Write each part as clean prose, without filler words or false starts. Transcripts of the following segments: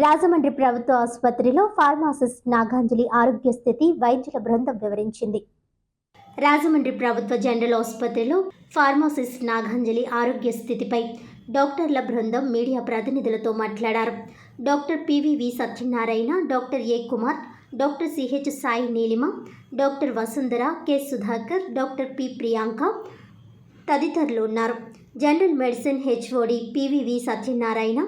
రాజమండ్రి ప్రభుత్వ ఆసుపత్రిలో ఫార్మాసిస్ట్ నాగాంజలి ఆరోగ్య స్థితి వైద్యుల బృందం వివరించింది. రాజమండ్రి ప్రభుత్వ జనరల్ ఆసుపత్రిలో ఫార్మాసిస్ట్ నాగాంజలి ఆరోగ్య స్థితిపై డాక్టర్ల బృందం మీడియా ప్రతినిధులతో మాట్లాడారు. డాక్టర్ పివివి సత్యనారాయణ, డాక్టర్ ఏ Kumar, doctor CH Sai Neelima, doctor Vasundhara, K Sudhakar, doctor P Priyanka తదితరులు ఉన్నారు. General medicine HOD PVV Satyanarayana,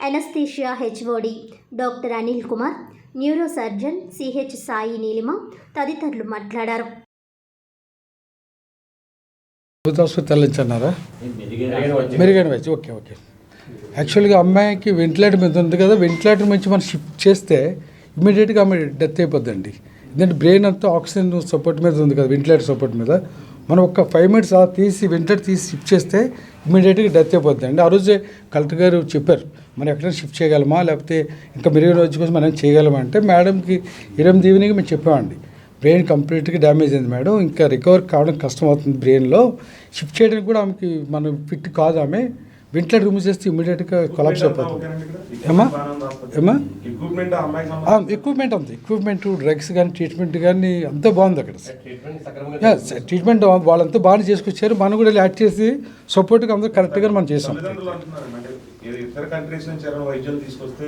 anaesthesia HOD doctor Anil Kumar, neuro surgeon CH Sai Neelima తదితరులు మాట్లాడారు. ఓకే. యాక్చువల్గా అమ్మాయికి వెంటిలేటర్ మీద ఉంది కదా, వెంటిలేటర్ నుంచి మనం షిఫ్ట్ చేస్తే ఇమీడియట్గా ఆమె డెత్ అయిపోద్దండి. ఎందుకంటే బ్రెయిన్ అంతా ఆక్సిజన్ సపోర్ట్ మీద ఉంది కదా, వెంటిలేటర్ సపోర్ట్ మీద. మనం ఒక 5 minutes అలా తీసి వెంటిలేటర్ తీసి షిఫ్ట్ చేస్తే ఇమీడియట్గా డెత్ అయిపోద్దండి. ఆ రోజే కలెక్టర్ గారు చెప్పారు, మనం ఎక్కడైనా షిఫ్ట్ చేయగలమా, లేకపోతే ఇంకా మెరుగైన రోజు కోసం మనం చేయగలమా అంటే, మేడంకి 8 ఈవినింగ్ మేము చెప్పామండి, బ్రెయిన్ కంప్లీట్గా డ్యామేజ్ అయింది మేడం, ఇంకా రికవర్ కావడం కష్టం అవుతుంది బ్రెయిన్లో, షిఫ్ట్ చేయడానికి కూడా ఆమెకి మనం ఫిట్ కాదు, ఆమె వెంటిలేటర్ రిమూవ్ చేస్తే ఇమీడియట్గా కొలాప్స్ అయిపోతుంది. ఎక్విప్మెంట్ ఉంది, ఎక్విప్మెంట్, డ్రగ్స్ కానీ ట్రీట్మెంట్ కానీ అంతా బాగుంది అక్కడ. ట్రీట్మెంట్ వాళ్ళంతా బాగానే చేసుకొచ్చారు, మనం కూడా యాడ్ చేసి సపోర్ట్గా అందరూ కరెక్ట్గా మనం చేసాం. ఇతర కంట్రీస్ నుంచి ఎవరైనా వైద్యులు తీసుకొస్తే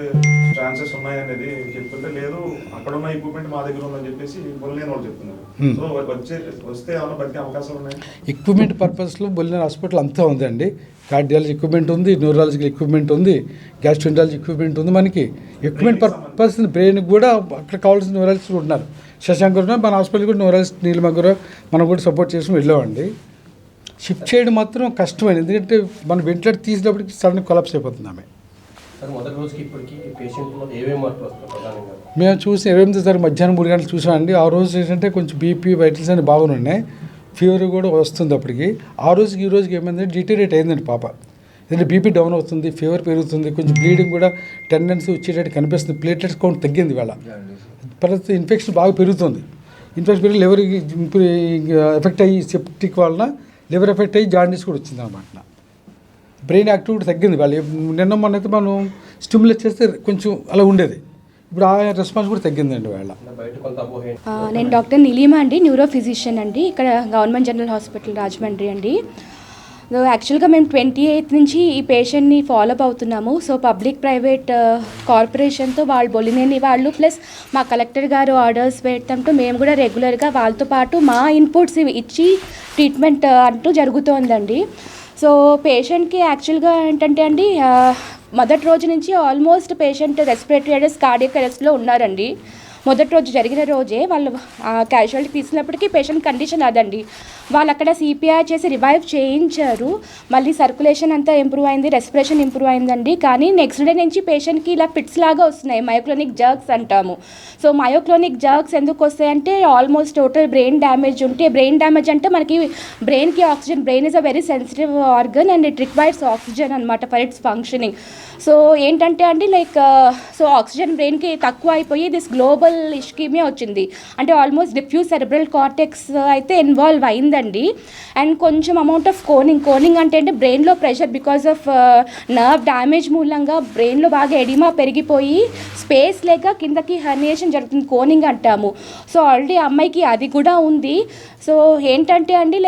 ఛాన్సెస్ ఉన్నాయనేది చెప్తుంటే, లేదు అక్కడ ఉన్న ఎక్విప్మెంట్ మా దగ్గర ఉందని చెప్పేసి బొల్లేని వాళ్ళు చెప్తున్నారు. సో వస్తే ఏమైనా బతికే అవకాశాలు ఉన్నాయి. ఎక్విప్మెంట్ పర్పస్లో బొల్లేని హాస్పిటల్ అంతా ఉందండి. కార్డియాలజీ ఎక్విప్మెంట్ ఉంది, న్యూరాలజికల్ ఎక్విప్మెంట్ ఉంది, గ్యాస్ట్రోంటాలజీ ఎక్విప్మెంట్ ఉంది. మనకి ఎక్విప్మెంట్ పర్పస్ బ్రెయిన్కి కూడా అక్కడ కావాల్సిన న్యూరాలజిస్ట్ ఉన్నారు. శశాంక్ గారు మన హాస్పిటల్ కూడా న్యూరాలజిస్ట్ నీలిమ గారు మనం కూడా సపోర్ట్ చేసి వెళ్ళామండి. షిఫ్ట్ చేయడం మాత్రం కష్టమైంది, ఎందుకంటే మనం వెంటిలేటర్ తీసినప్పటికి సడన్ కొలాప్స్ అయిపోతుంది ఆమె. మేము చూసి 28వ తారీఖు మధ్యాహ్నం 3 గంటలు చూసామండి. ఆ రోజు ఏంటంటే కొంచెం బీపీ వైటల్స్ అన్ని బాగున్నాయి, ఫీవర్ కూడా వస్తుంది అప్పటికి. ఆ రోజుకి ఈ రోజుకి ఏమైందంటే డిటీరియేట్ అయిందండి పాప. ఎందుకంటే బీపీ డౌన్ అవుతుంది, ఫీవర్ పెరుగుతుంది, కొంచెం బ్లీడింగ్ కూడా టెండెన్సీ వచ్చేటట్టు కనిపిస్తుంది, ప్లేట్లెట్స్ కౌంట్ తగ్గింది వాళ్ళ. తర్వాత ఇన్ఫెక్షన్ బాగా పెరుగుతుంది, ఇన్ఫెక్షన్ పెరిగి లివర్ ఎఫెక్ట్ అయ్యి సెప్టిక్ వలన లివర్ ఎఫెక్ట్ అయ్యి జాండీస్ కూడా వచ్చింది అనమాట. బ్రెయిన్ యాక్టివిటీ తగ్గింది వాళ్ళు. నిన్న మొన్నైతే మనం స్టిమ్యులేట్ చేస్తే కొంచెం అలా ఉండేది, ఇప్పుడు ఆ రెస్పాన్స్ కూడా తగ్గిందండి వాళ్ళ. నేను డాక్టర్ నీలిమ అండి, న్యూరో ఫిజిషియన్ అండి, ఇక్కడ గవర్నమెంట్ జనరల్ హాస్పిటల్ రాజమండ్రి అండి. యాక్చువల్గా మేము 28th నుంచి ఈ పేషెంట్ని ఫాలోఅప్ అవుతున్నాము. సో పబ్లిక్ ప్రైవేట్ కార్పొరేషన్తో వాళ్ళు బొలినేని వాళ్ళు ప్లస్ మా కలెక్టర్ గారు ఆర్డర్స్ పెట్టడంతో మేము కూడా రెగ్యులర్గా వాళ్ళతో పాటు మా ఇన్పుట్స్ ఇచ్చి ట్రీట్మెంట్ అంటూ జరుగుతోందండి. సో పేషెంట్కి యాక్చువల్గా ఏంటంటే అండి, మొదటి రోజు నుంచి almost patient respiratory arrest, cardiac అరెస్ట్లో ఉన్నారండి. మొదటి రోజు జరిగిన రోజే వాళ్ళు క్యాజువాలిటీ తీసినప్పటికీ పేషెంట్ కండిషన్ అదండి. వాళ్ళు అక్కడ సిపిఆర్ చేసి రివైవ్ చేయించారు, మళ్ళీ సర్క్యులేషన్ అంతా ఇంప్రూవ్ అయింది, రెస్పిరేషన్ ఇంప్రూవ్ అయిందండి. కానీ నెక్స్ట్ డే నుంచి పేషెంట్కి ఇలా ఫిట్స్ లాగా వస్తున్నాయి, మయోక్లోనిక్ జర్క్స్ అంటాము. సో మయోక్లోనిక్ జర్క్స్ ఎందుకు వస్తాయంటే, ఆల్మోస్ట్ టోటల్ బ్రెయిన్ డ్యామేజ్ ఉంటే, బ్రెయిన్ డ్యామేజ్ అంటే మనకి బ్రెయిన్కి oxygen, brain is a very sensitive organ and it requires oxygen అనమాట ఫర్ ఇట్స్ ఫంక్షనింగ్. సో ఏంటంటే అండి సో ఆక్సిజన్ బ్రెయిన్కి తక్కువ అయిపోయి దిస్ గ్లోబల్ ఇష్కీమియా వచ్చింది. అంటే ఆల్మోస్ట్ డిఫ్యూజ్ సెరెబ్రల్ కార్టెక్స్ అయితే ఇన్వాల్వ్ అయిందండి. అండ్ కొంచెం అమౌంట్ ఆఫ్ కోనింగ్ అంటే బ్రెయిన్లో pressure because of nerve damage మూలంగా బ్రెయిన్లో బాగా ఎడిమా పెరిగిపోయి స్పేస్ లేక కిందకి హర్నియేషన్ జరుగుతుంది, కోనింగ్ అంటాము. సో ఆల్రెడీ అమ్మాయికి అది కూడా ఉంది. సో ఏంటంటే అండి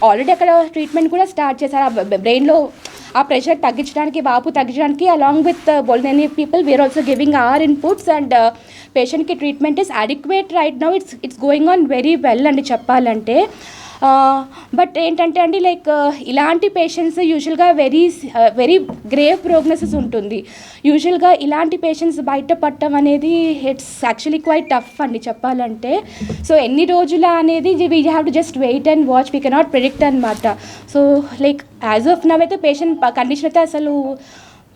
ఆల్రెడీ అక్కడ ట్రీట్మెంట్ కూడా స్టార్ట్ చేశారు బ్రెయిన్లో ఆ ప్రెషర్ తగ్గించడానికి, వాపు తగ్గించడానికి. Along with Bolineni people we're also giving our inputs and పేషెంట్కి treatment is adequate right now. It's going on very well అండి చెప్పాలంటే. బట్ ఏంటంటే అండి ఇలాంటి పేషెంట్స్ యూజువల్గా వెరీ గ్రేవ్ ప్రోగ్నోసిస్ ఉంటుంది. యూజువల్గా ఇలాంటి పేషెంట్స్ బయటపడటం అనేది ఇట్స్ యాక్చువల్లీ క్వైట్ టఫ్ అండి చెప్పాలంటే. సో ఎన్ని రోజుల అనేది we have to just wait and watch, we cannot predict అనమాట. సో యాజ్ ఆఫ్ నవ్ అయితే పేషెంట్ కండిషన్ అయితే అసలు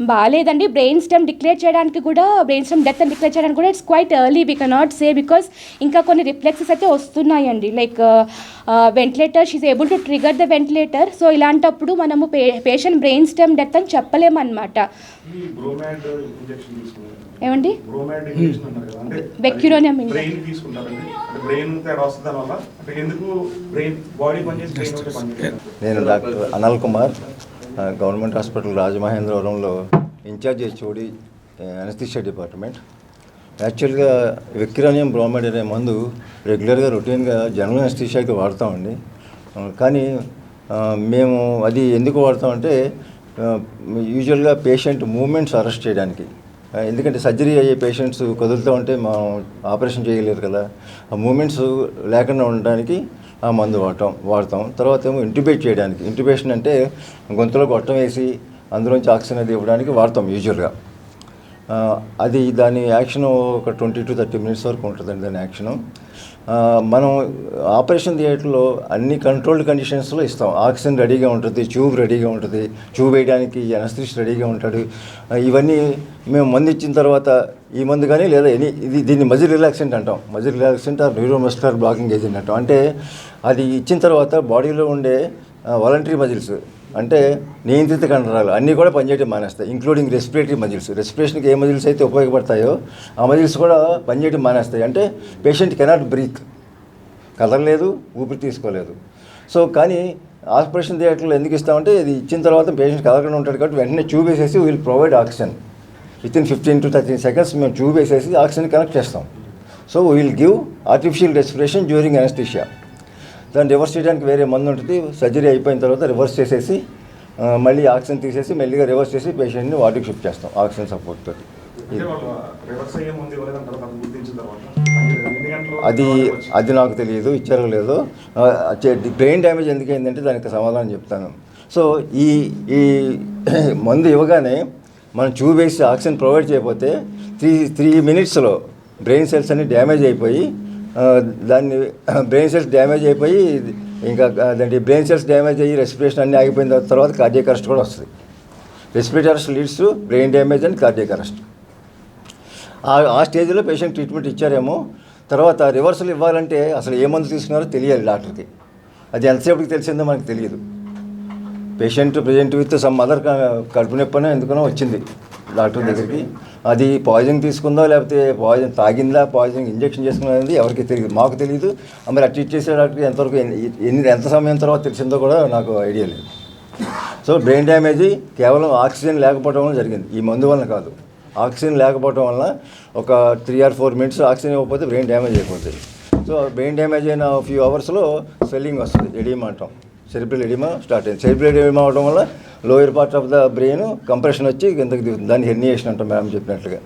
బాగాలేదండి. బ్రెయిన్ స్టెమ్ డిక్లేర్ చేయడానికి కూడా, బ్రెయిన్ స్టెమ్ డెత్ అని డిక్లేర్ చేయడానికి కూడా it's quite early, we cannot say, because ఇంకా కొన్ని రిఫ్లెక్సెస్ అయితే వస్తున్నాయండి. Ventilator, she's able to trigger the ventilator. So ఇలాంటప్పుడు మనము పేషెంట్ బ్రెయిన్ స్టెమ్ డెత్ అని చెప్పలేమన్నమాట. ఏమండి బెక్యూరోనియం నేను doctor Anil Kumar, government hospital రాజమహేంద్రవరంలో ఇన్ఛార్జ్ హెచ్ఓడి అనస్థీషియా డిపార్ట్మెంట్. యాక్చువల్గా విక్రానియం బ్రోమైడ్ అనే మందు రెగ్యులర్గా రొటీన్గా జనరల్ అనస్థీషియాకి వాడతామండి. కానీ మేము అది ఎందుకు వాడతామంటే యూజువల్గా పేషెంట్ మూమెంట్స్ అరెస్ట్ చేయడానికి. ఎందుకంటే సర్జరీ అయ్యే పేషెంట్స్ కదులుతూ ఉంటే మనం ఆపరేషన్ చేయలేరు కదా, ఆ మూమెంట్స్ లేకుండా ఉండడానికి ఆ మందు వాడతాం. తర్వాత ఏమో ఇంట్యుబేట్ చేయడానికి. ఇంట్యుబేషన్ అంటే గొంతులో గొట్టం వేసి అందులోంచి ఆక్సిజన్ అది ఇవ్వడానికి వాడతాం యూజువల్గా. అది దాని యాక్షన్ ఒక 20 to 30 minutes వరకు ఉంటుందండి దాని యాక్షను. మనం ఆపరేషన్ థియేటర్లో అన్ని కంట్రోల్డ్ కండిషన్స్లో ఇస్తాం. ఆక్సిజన్ రెడీగా ఉంటుంది, ట్యూబ్ రెడీగా ఉంటుంది, ట్యూబ్ వేయడానికి అనస్థిస్ట్ రెడీగా ఉంటాడు. ఇవన్నీ మేము మందు ఇచ్చిన తర్వాత ఈ మందు కానీ లేదా దీన్ని మజిల్ రిలాక్సెంట్ అంటాం. Muscle relaxant or neuromuscular blocking agent అంటాం. అంటే అది ఇచ్చిన తర్వాత బాడీలో ఉండే వాలంటరీ మజిల్స్ అంటే నియంత్రిత కండరాలు అన్నీ కూడా పనిచేయడం మానేస్తాయి, ఇంక్లూడింగ్ రెస్పిరేటరీ మజిల్స్. రెస్పిరేషన్కి ఏ మజిల్స్ అయితే ఉపయోగపడతాయో ఆ మజిల్స్ కూడా పనిచేయడం మానేస్తాయి. అంటే పేషెంట్ కెనాట్ బ్రీత్, కదలలేదు, ఊపిరి తీసుకోలేదు. సో కానీ ఆపరేషన్ థియేటర్లో ఎందుకు ఇస్తామంటే ఇది ఇచ్చిన తర్వాత పేషెంట్ కదలకుండా ఉంటాడు కాబట్టి వెంటనే ట్యూబ్ వేసేసి will provide oxygen. Within 15 to 30 seconds మేము ట్యూబ్ వేసేసి ఆక్సిజన్ కనెక్ట్ చేస్తాం. So will give artificial respiration during anaesthesia. దాన్ని రివర్స్ చేయడానికి వేరే మందు ఉంటుంది. సర్జరీ అయిపోయిన తర్వాత రివర్స్ చేసేసి మళ్ళీ ఆక్సిజన్ తీసేసి మెల్లిగా రివర్స్ చేసి పేషెంట్ని వార్డుకి షిఫ్ట్ చేస్తాం ఆక్సిజన్ సపోర్ట్ తోటి. అది నాకు తెలియదు, ఇచ్చారో లేదో. బ్రెయిన్ డ్యామేజ్ ఎందుకైందంటే దానికి సమాధానం చెప్తాను. సో ఈ మందు ఇవ్వగానే మనం ట్యూబ్ వేసి ఆక్సిజన్ ప్రొవైడ్ చేయకపోతే 3 minutesలో బ్రెయిన్ సెల్స్ అన్ని డ్యామేజ్ అయిపోయి దాన్ని బ్రెయిన్ సెల్స్ డ్యామేజ్ అయిపోయి ఇంకా దాంట్లో బ్రెయిన్ సెల్స్ డ్యామేజ్ అయ్యి రెస్పిరేషన్ అన్నీ ఆగిపోయిన తర్వాత కార్డియాక్ అరెస్ట్ కూడా వస్తుంది. Respiratory arrest leads to brain damage and cardiac arrest. ఆ స్టేజ్లో పేషెంట్ ట్రీట్మెంట్ ఇచ్చారేమో. తర్వాత రివర్సల్ ఇవ్వాలంటే అసలు ఏ మందు తీసుకున్నారో తెలియాలి డాక్టర్కి. అది ఎంతసేపటికి తెలిసిందో మనకు తెలియదు. Patient present with some other కడుపు నొప్పి ఎందుకనో వచ్చింది డాక్టర్ దగ్గరికి. అది పాయిజన్ తీసుకుందో లేకపోతే పాయిజన్ తాగిందా, పాయిజన్ ఇంజెక్షన్ చేసుకున్నది అనేది ఎవరికి తెలియదు, మాకు తెలియదు. మరి ఆ ట్రీట్ చేసే డాక్టర్కి ఎంతవరకు ఎంత సమయం తర్వాత తెలిసిందో కూడా నాకు ఐడియా లేదు. సో బ్రెయిన్ డ్యామేజ్ కేవలం ఆక్సిజన్ లేకపోవడం వల్ల జరిగింది, ఈ మందు వలన కాదు. ఆక్సిజన్ లేకపోవడం వల్ల ఒక 3 or 4 minutes ఆక్సిజన్ ఇవ్వకపోతే బ్రెయిన్ డ్యామేజ్ అయిపోతుంది. సో బ్రెయిన్ డ్యామేజ్ అయిన ఫ్యూ అవర్స్లో స్వెల్లింగ్ వస్తుంది, ఎడిమా అంటాం. సెరిబ్రల్ ఎడిమా స్టార్ట్ అయింది. సెరిబ్రల్ ఎడిమా అవడం వల్ల lower part of the brain compression వచ్చి కిందకి దిగుతుంది. దాన్ని హెర్నియేషన్ అంటాం మేడం చెప్పినట్లుగా.